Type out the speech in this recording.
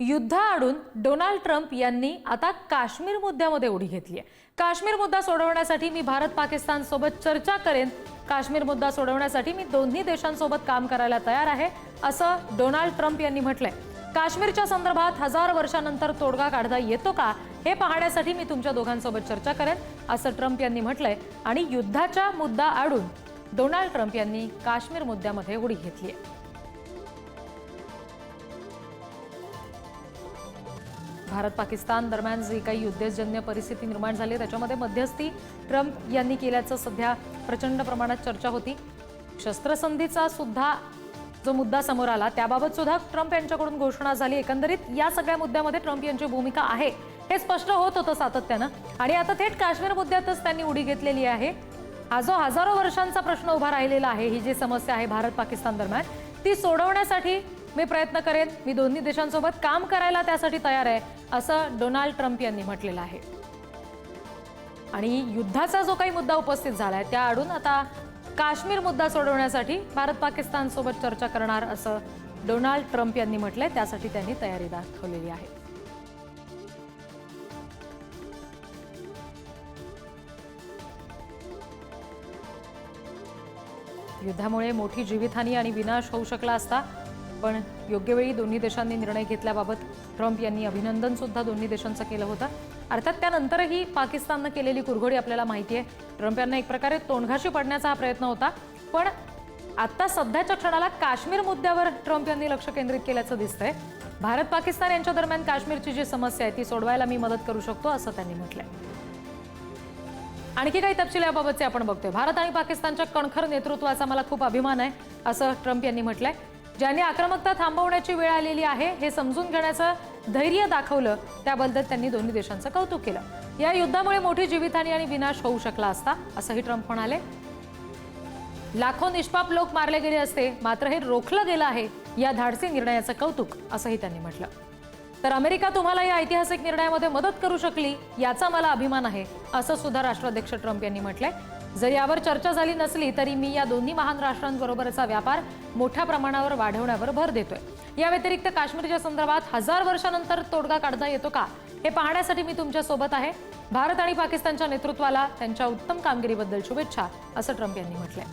युद्धाआडून Donald Trump यांनी आता काश्मीर मुद्द्यामध्ये उडी घेतली आहे। काश्मीर मुद्दा सोडवण्यासाठी मी भारत पाकिस्तान सोबत चर्चा करेन। काश्मीर मुद्दा सोडवण्यासाठी मी दोन्ही देशांसोबत काम करायला तयार आहे, असं डोनाल्ड ट्रम्प यांनी म्हटलंय। काश्मीरच्या संदर्भात 1000 वर्षांनंतर तोडगा काढता येतो का हे पाहण्यासाठी मी तुमच्या दोघांसोबत चर्चा करेन, असं ट्रम्प यांनी म्हटलंय। आणि युद्धाच्या मुद्दा आडून डोनाल्ड ट्रम्प यांनी काश्मीर मुद्द्यामध्ये उडी घेतली आहे। भारत पाकिस्तान दरम्यान जी काही युद्धजन्य परिस्थिती निर्माण झाली त्याच्यामध्ये मध्यस्थी ट्रम्प यांनी केल्याचं सध्या प्रचंड प्रमाणात चर्चा होती। शस्त्रसंधीचा सुद्धा जो मुद्दा समोर आला त्याबाबत सुद्धा ट्रम्प यांच्याकडून घोषणा झाली। एकंदरीत या सगळ्या मुद्द्यामध्ये ट्रम्प यांची भूमिका आहे हे स्पष्ट होत होतं सातत्यानं, आणि आता थेट काश्मीर मुद्द्यातच त्यांनी उडी घेतलेली आहे। हा जो हजारो वर्षांचा प्रश्न उभा राहिलेला आहे, ही जी समस्या आहे भारत पाकिस्तान दरम्यान, ती सोडवण्यासाठी मी प्रयत्न करेन। मी दोन्ही देशांसोबत काम करायला त्यासाठी तयार आहे, असं डोनाल्ड ट्रम्प यांनी म्हटलेलं आहे। आणि युद्धाचा जो काही मुद्दा उपस्थित झालाय त्याआडून आता काश्मीर मुद्दा सोडवण्यासाठी भारत पाकिस्तान सोबत चर्चा करणार, असं डोनाल्ड ट्रम्प यांनी म्हटलंय। त्यासाठी त्यांनी तयारी दाखवलेली आहे। युद्धामुळे मोठी जीवितहानी आणि विनाश होऊ शकला असता, पण योग्य वेळी दोन्ही देशांनी निर्णय घेतल्याबाबत ट्रम्प यांनी अभिनंदन सुद्धा दोन्ही देशांचं केलं होतं। अर्थात त्यानंतरही पाकिस्ताननं केलेली कुरघोडी आपल्याला माहिती आहे। ट्रम्प यांना एक प्रकारे तोंडघाशी पडण्याचा हा प्रयत्न होता, पण आता सध्याच्या क्षणाला काश्मीर मुद्द्यावर ट्रम्प यांनी लक्ष केंद्रित केल्याचं दिसतंय। भारत पाकिस्तान यांच्या दरम्यान काश्मीरची जी समस्या आहे ती सोडवायला मी मदत करू शकतो, असं त्यांनी म्हटलंय। आणखी काही तपशील याबाबतचे आपण बघतोय। भारत आणि पाकिस्तानच्या कणखर नेतृत्वाचा मला खूप अभिमान आहे, असं ट्रम्प यांनी म्हटलंय। ज्यांनी आक्रमकता थांबवण्याची वेळ आलेली आहे हे समजून घेण्याचं धैर्य दाखवलं, त्याबद्दल त्यांनी दोन्ही देशांचं कौतुक केलं। या युद्धामुळे मोठी जीवितहानी आणि विनाश होऊ शकला असता, असंही ट्रम्प म्हणाले। लाखो निष्पाप लोक मारले गेले असते, मात्र हे रोखलं गेलं आहे, या धाडसी निर्णयाचं कौतुक, असंही त्यांनी म्हटलं। तर अमेरिका तुम्हाला या ऐतिहासिक निर्णयामध्ये मदत करू शकली याचा मला अभिमान आहे, असं सुद्धा राष्ट्राध्यक्ष ट्रम्प यांनी म्हटलंय। जर यावर चर्चा झाली नसली तरी मी या दोन्ही महान राष्ट्रांबरोबरचा व्यापार मोठ्या प्रमाणावर वाढवण्यावर भर देतोय। या व्यतिरिक्त काश्मीरच्या संदर्भात 1000 वर्षांनंतर तोडगा काढता येतो का हे पाहण्यासाठी मी तुमच्या सोबत आहे। भारत आणि पाकिस्तानच्या नेतृत्वाला त्यांच्या उत्तम कामगिरीबद्दल शुभेच्छा, असं ट्रम्प यांनी म्हटलंय।